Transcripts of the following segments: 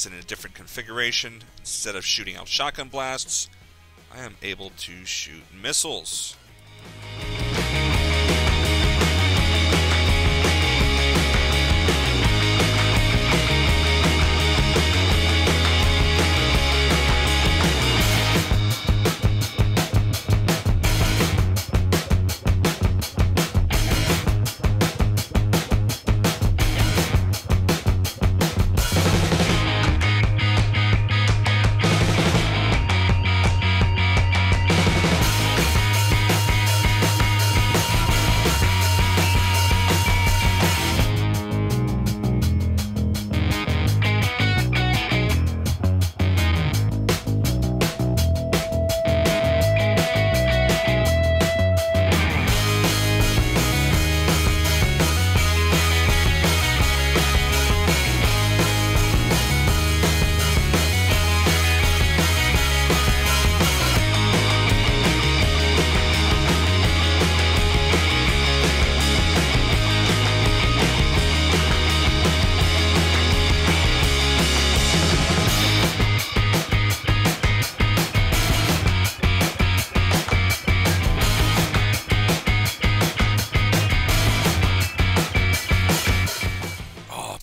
guns in a different configuration. Instead of shooting out shotgun blasts, I am able to shoot missiles.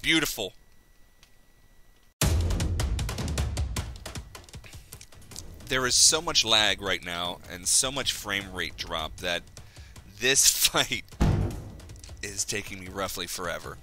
Beautiful. There is so much lag right now and so much frame rate drop that this fight is taking me roughly forever.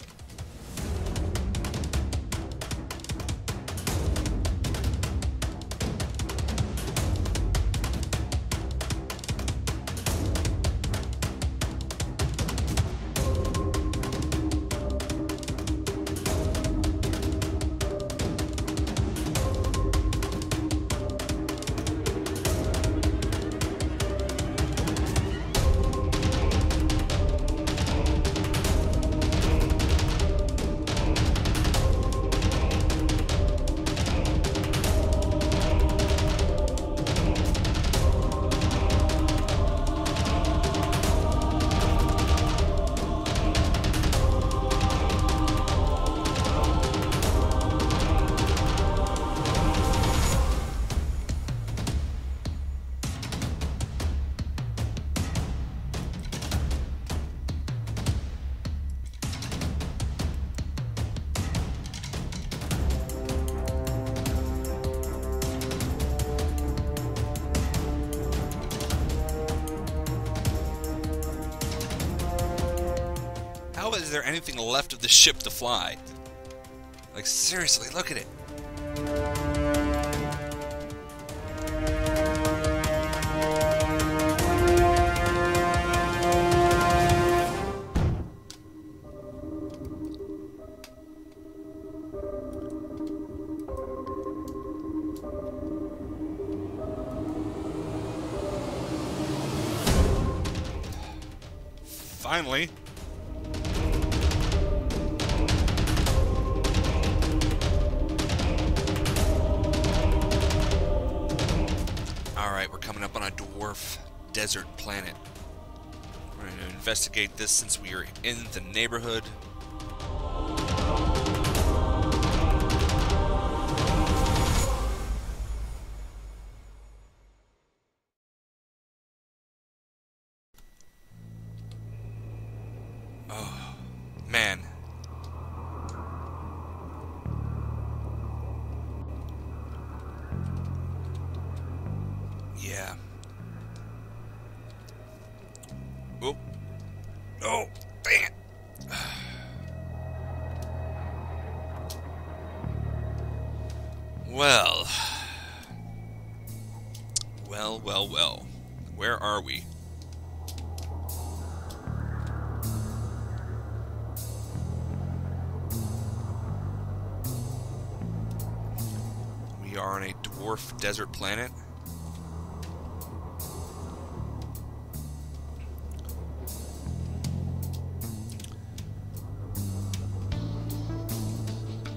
How is there anything left of the ship to fly? Like, seriously, look at it. Finally. Alright, we're coming up on a dwarf desert planet. We're going to investigate this since we are in the neighborhood. Oh, man. Yeah. Oh. Oh, dang it. Well. Well. Where are we? We are on a dwarf desert planet.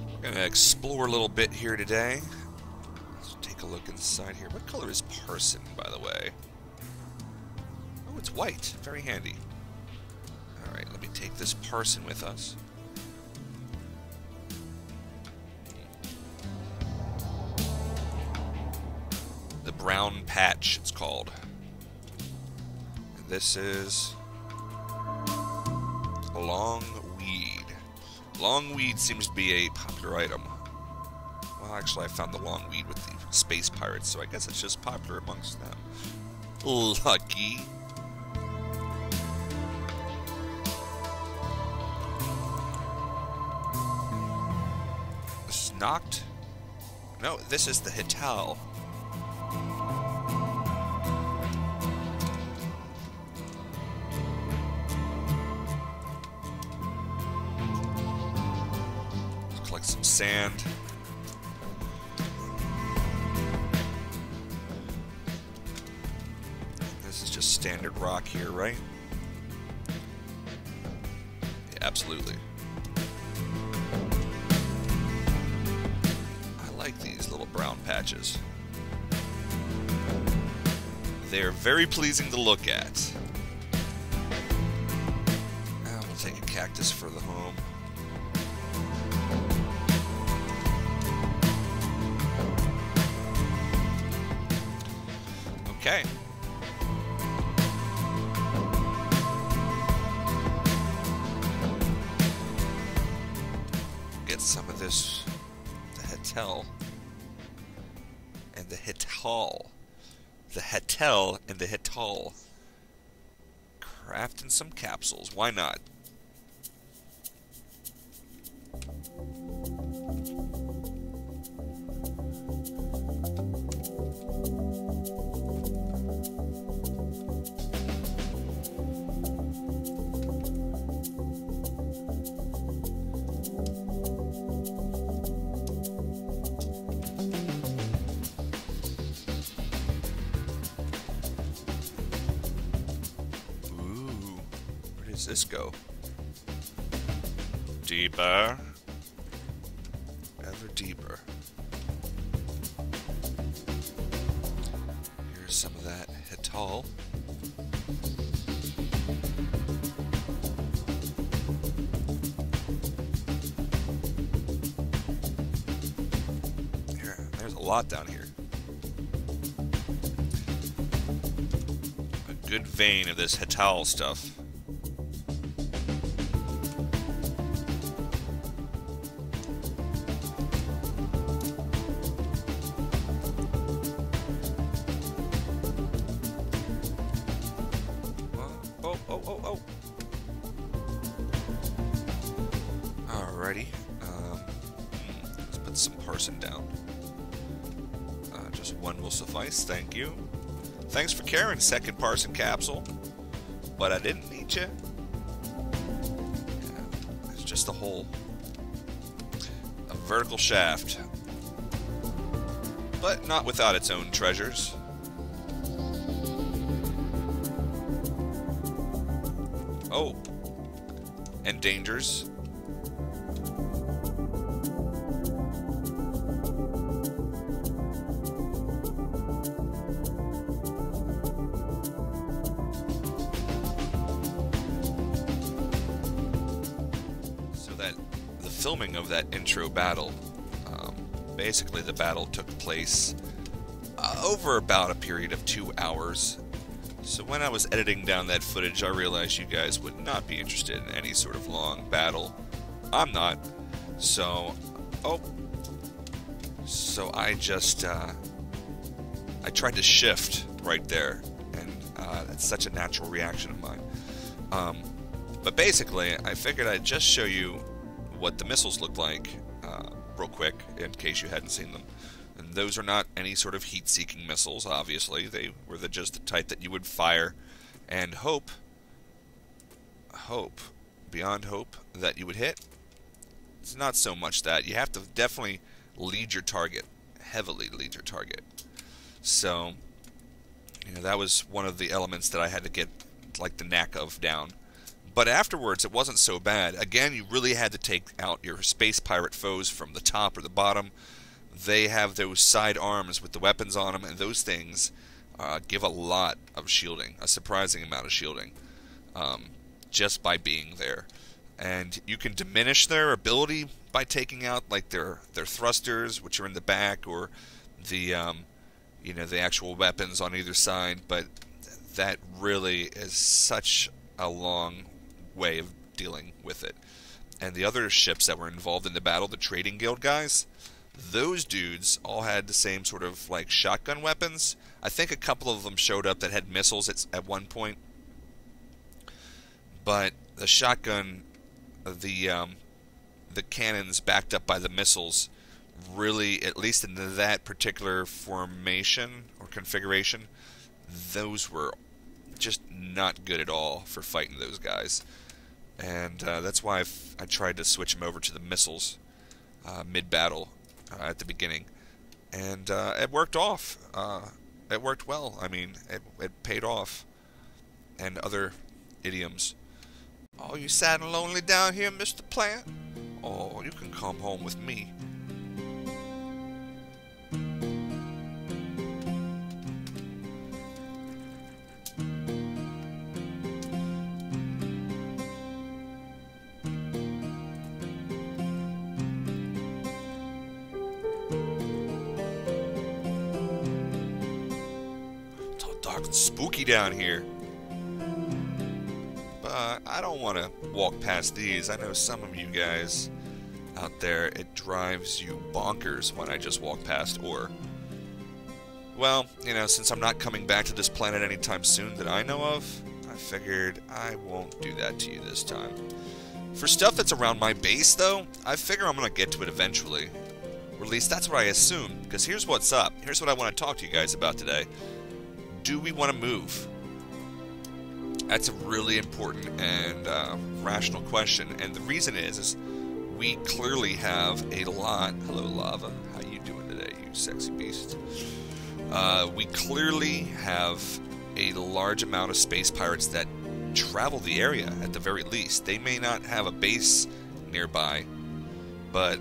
We're gonna explore a little bit here today. Let's take a look inside here. What color is Parson, by the way? Oh, it's white. Very handy. Alright, let me take this Parson with us. brown patch, it's called. And this is longweed. Longweed seems to be a popular item. Well, actually, I found the longweed with the space pirates, so I guess it's just popular amongst them. Lucky. This is knocked. No, this is the Hital. Let's collect some sand. This is just standard rock here, right? Yeah, absolutely. These little brown patches. They're very pleasing to look at. We'll take a cactus for the home. Okay. Get some of this, the Hital. And the Hital. The Hital and the Hital. Crafting some capsules. Why not? Does this go? Deeper. Ever deeper. Here's some of that Hital. There's a lot down here. A good vein of this Hital stuff. Alrighty. Let's put some parson down. Just one will suffice, thank you. Thanks for carrying second parson capsule. But I didn't need you. Yeah, it's just a hole. A vertical shaft. But not without its own treasures. Oh. And dangers. Filming of that intro battle, basically the battle took place over about a period of 2 hours. So when I was editing down that footage, I realized you guys would not be interested in any sort of long battle. I'm not. So, so I just, I tried to shift right there, and that's such a natural reaction of mine. But basically, I figured I'd just show you what the missiles look like real quick, in case you hadn't seen them. And those are not any sort of heat-seeking missiles, obviously. They were just the type that you would fire and hope, beyond hope, that you would hit. It's not so much that. You have to definitely lead your target, heavily lead your target. So, you know, that was one of the elements that I had to get, like, the knack of down. But afterwards, it wasn't so bad. Again, you really had to take out your space pirate foes from the top or the bottom. They have those side arms with the weapons on them, and those things give a lot of shielding, a surprising amount of shielding, just by being there. And you can diminish their ability by taking out like their thrusters, which are in the back, or the you know, the actual weapons on either side, but that really is such a long way of dealing with it. And the other ships that were involved in the battle, the trading guild guys, those dudes all had the same sort of like shotgun weapons. I think a couple of them showed up that had missiles at one point, but the shotgun, the cannons backed up by the missiles, really, at least in that particular formation or configuration, those were just not good at all for fighting those guys. And that's why I tried to switch them over to the missiles mid-battle at the beginning. And it worked off. It worked well. I mean, it paid off. And other idioms. Oh, you sad and lonely down here, Mr. Plant? Oh, you can come home with me. It's all dark and spooky down here. But I don't want to walk past these. I know some of you guys out there, it drives you bonkers when I just walk past ore. Well, you know, since I'm not coming back to this planet anytime soon that I know of, I figured I won't do that to you this time. For stuff that's around my base, though, I figure I'm going to get to it eventually. Or at least that's what I assume, because here's what's up. Here's what I want to talk to you guys about today. Do we want to move? That's a really important and rational question, and the reason is we clearly have a lot. Hello, lava. How you doing today, you sexy beast? We clearly have a large amount of space pirates that travel the area at the very least. They may not have a base nearby, but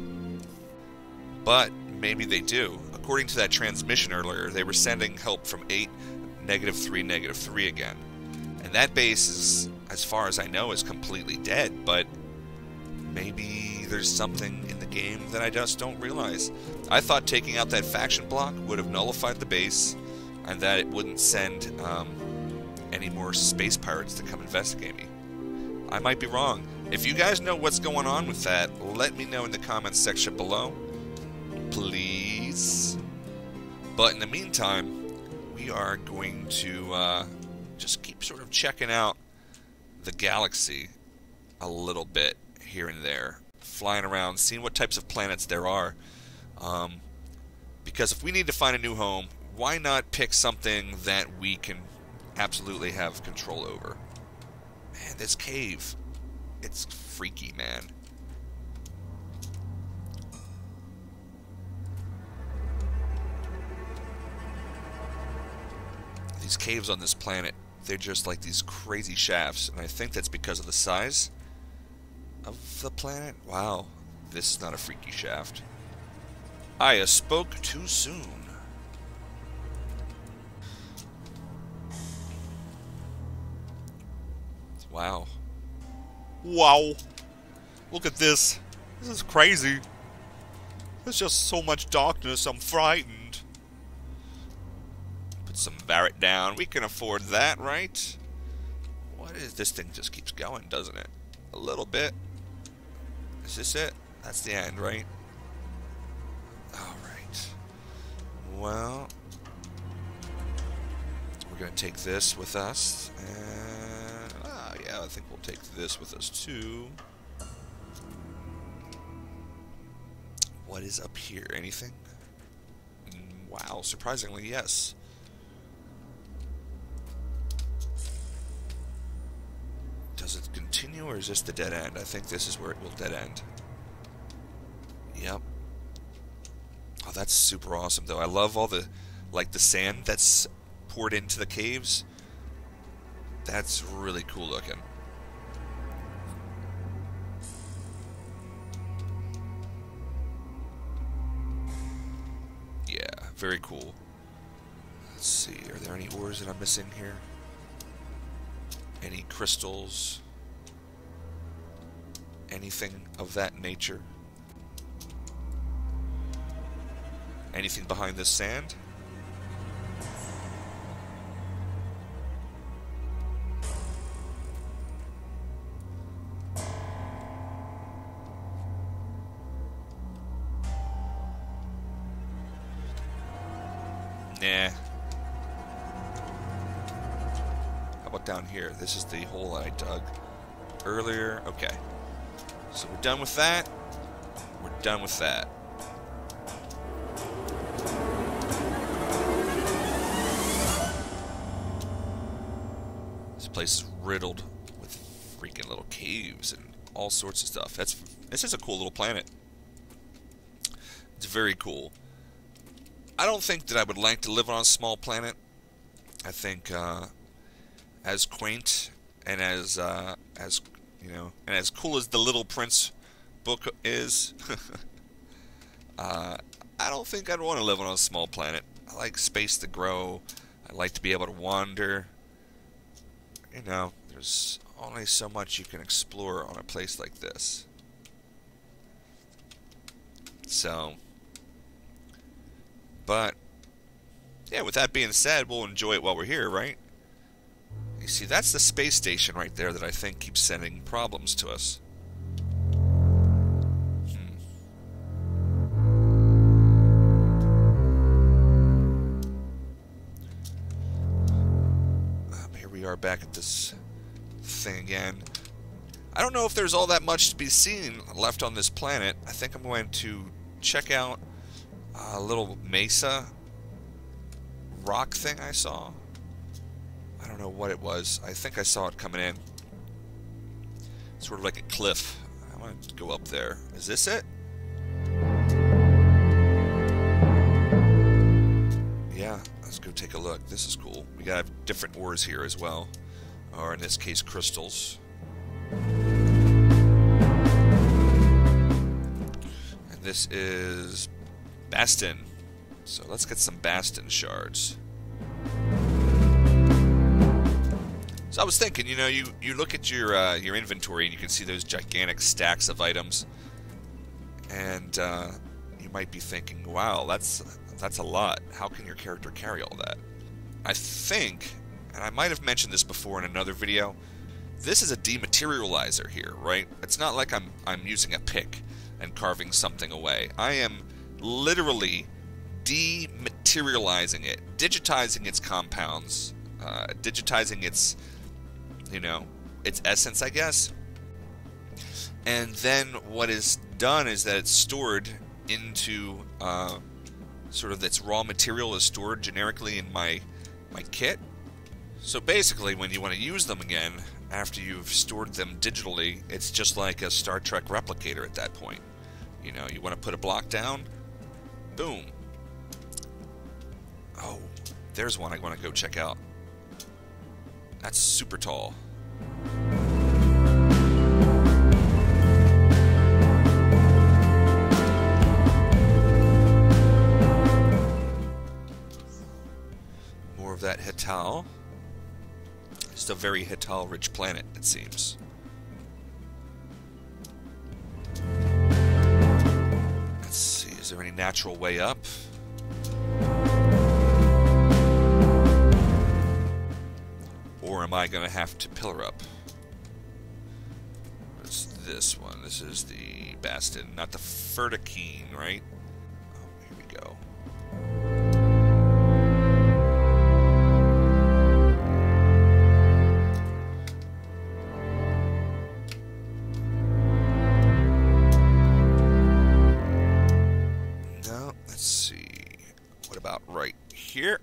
maybe they do. According to that transmission earlier, they were sending help from 8, -3, -3 again. And that base is, as far as I know, is completely dead, but maybe there's something in the game that I just don't realize. I thought taking out that faction block would have nullified the base, and that it wouldn't send any more space pirates to come investigate me. I might be wrong. If you guys know what's going on with that, let me know in the comments section below, please. But in the meantime, we are going to just keep sort of checking out the galaxy a little bit here and there, flying around, seeing what types of planets there are. Because if we need to find a new home, why not pick something that we can absolutely have control over? Man, this cave, it's freaky, man. These caves on this planet, they're just like these crazy shafts, and I think that's because of the size of the planet. Wow, this is not a freaky shaft. I spoke too soon. Wow. Wow. Look at this. This is crazy. There's just so much darkness, I'm frightened. Some Barrett down. We can afford that, right? What is this thing? Just keeps going, doesn't it? A little bit. Is this it? That's the end, right? Alright. Well, we're going to take this with us. And, yeah, I think we'll take this with us too. What is up here? Anything? Wow, surprisingly, yes. Does it continue, or is this the dead end? I think this is where it will dead end. Yep. Oh, that's super awesome, though. I love all the, like, the sand that's poured into the caves. That's really cool looking. Yeah, very cool. Let's see, are there any ores that I'm missing here? Any crystals? Anything of that nature? Anything behind this sand? Nah. How about down here? This is the hole that I dug earlier. Okay. So we're done with that. We're done with that. This place is riddled with freaking little caves and all sorts of stuff. This is a cool little planet. It's very cool. I don't think that I would like to live on a small planet. I think as quaint and as you know, and as cool as the Little Prince book is, I don't think I'd want to live on a small planet. I like space to grow. I like to be able to wander. You know, there's only so much you can explore on a place like this. So, but, yeah, with that being said, we'll enjoy it while we're here, right? You see, that's the space station right there that I think keeps sending problems to us. Here we are back at this thing again. I don't know if there's all that much to be seen left on this planet. I think I'm going to check out a little mesa rock thing I saw. I don't know what it was. I think I saw it coming in. Sort of like a cliff. I want to go up there. Is this it? Yeah, let's go take a look. This is cool. We got different ores here as well. Or in this case, crystals. And this is Bastin. So let's get some Bastin shards. So I was thinking, you know, you look at your inventory and you can see those gigantic stacks of items, and you might be thinking, wow, that's a lot. How can your character carry all that? I think, and I might have mentioned this before in another video, this is a dematerializer here, right? It's not like I'm using a pick and carving something away. I am literally dematerializing it, digitizing its compounds, digitizing its, you know, its essence, I guess. And then what is done is that it's stored into sort of its raw material is stored generically in my kit. So basically, when you want to use them again after you've stored them digitally, it's just like a Star Trek replicator at that point. You know, you want to put a block down, boom. Oh, there's one I want to go check out. That's super tall. More of that Hital. It's a very Hital-rich planet, it seems. Let's see, is there any natural way up? Or am I going to have to pillar up? What's this one? This is the Bastin, not the Fertikine, right? Oh, here we go. No, let's see. What about right here?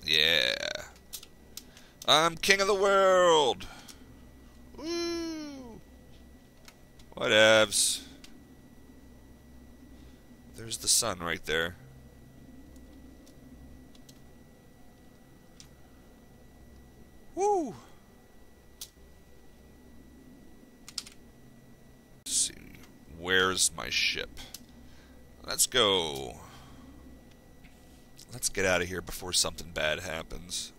Yeah. I'm king of the world! Woo! Whatevs. There's the sun right there. Woo! Let's see. Where's my ship? Let's go. Let's get out of here before something bad happens.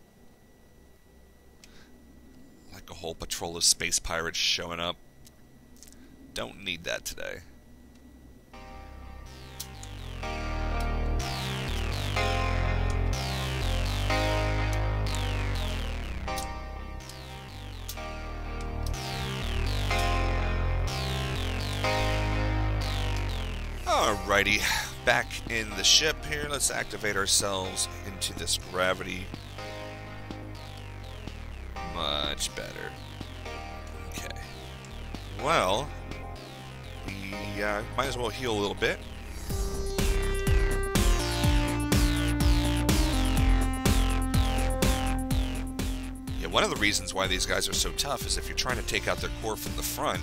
Like a whole patrol of space pirates showing up. Don't need that today. Alrighty, back in the ship here. Let's activate ourselves into this gravity. Much better. Okay. Well, we might as well heal a little bit. Yeah, one of the reasons why these guys are so tough is if you're trying to take out their core from the front,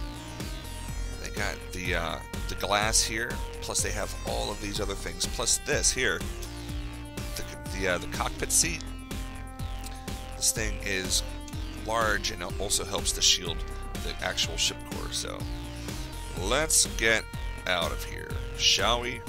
they got the glass here, plus they have all of these other things, plus this here, the cockpit seat. This thing is large and it also helps to shield the actual ship core. So let's get out of here, shall we?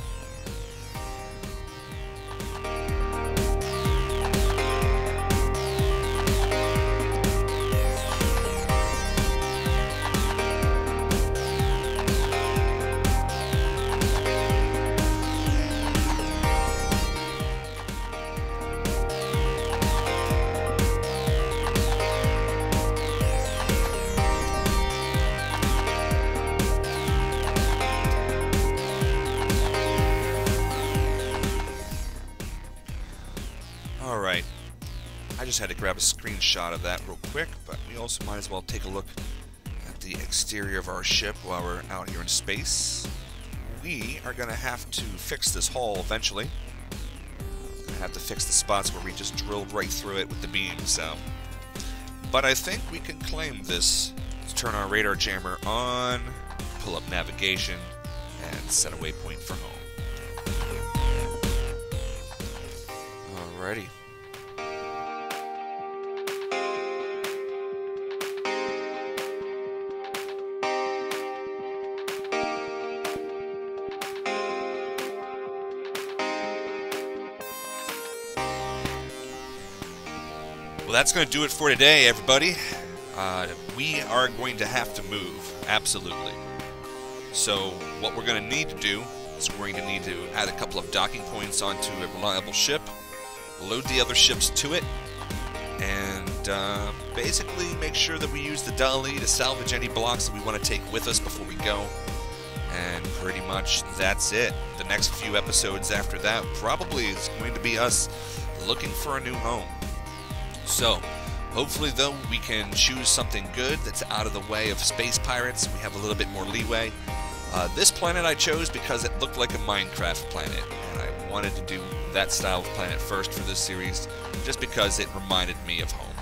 Alright, I just had to grab a screenshot of that real quick, but we also might as well take a look at the exterior of our ship while we're out here in space. We are going to have to fix this hull eventually. We're going to have to fix the spots where we just drilled right through it with the beam, so. But I think we can claim this. Let's turn our radar jammer on, pull up navigation, and set a waypoint for home. Alrighty. Well, that's going to do it for today, everybody. We are going to have to move, absolutely. So what we're going to need to do is we're going to need to add a couple of docking points onto a reliable ship, load the other ships to it, and basically make sure that we use the dolly to salvage any blocks that we want to take with us before we go. And pretty much that's it. The next few episodes after that probably is going to be us looking for a new home. So, hopefully though, we can choose something good that's out of the way of space pirates. We have a little bit more leeway. This planet I chose because it looked like a Minecraft planet, and I wanted to do that style of planet first for this series, just because it reminded me of home.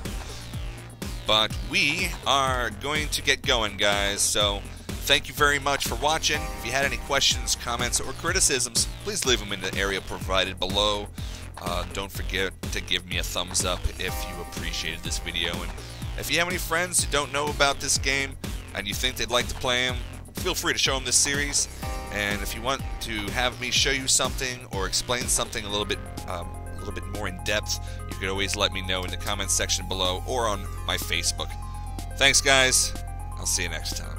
But we are going to get going, guys, so thank you very much for watching. If you had any questions, comments, or criticisms, please leave them in the area provided below. Don't forget to give me a thumbs up if you appreciated this video. And if you have any friends who don't know about this game and you think they'd like to play them, feel free to show them this series. And if you want to have me show you something or explain something a little bit more in depth, you could always let me know in the comments section below or on my Facebook. Thanks, guys. I'll see you next time.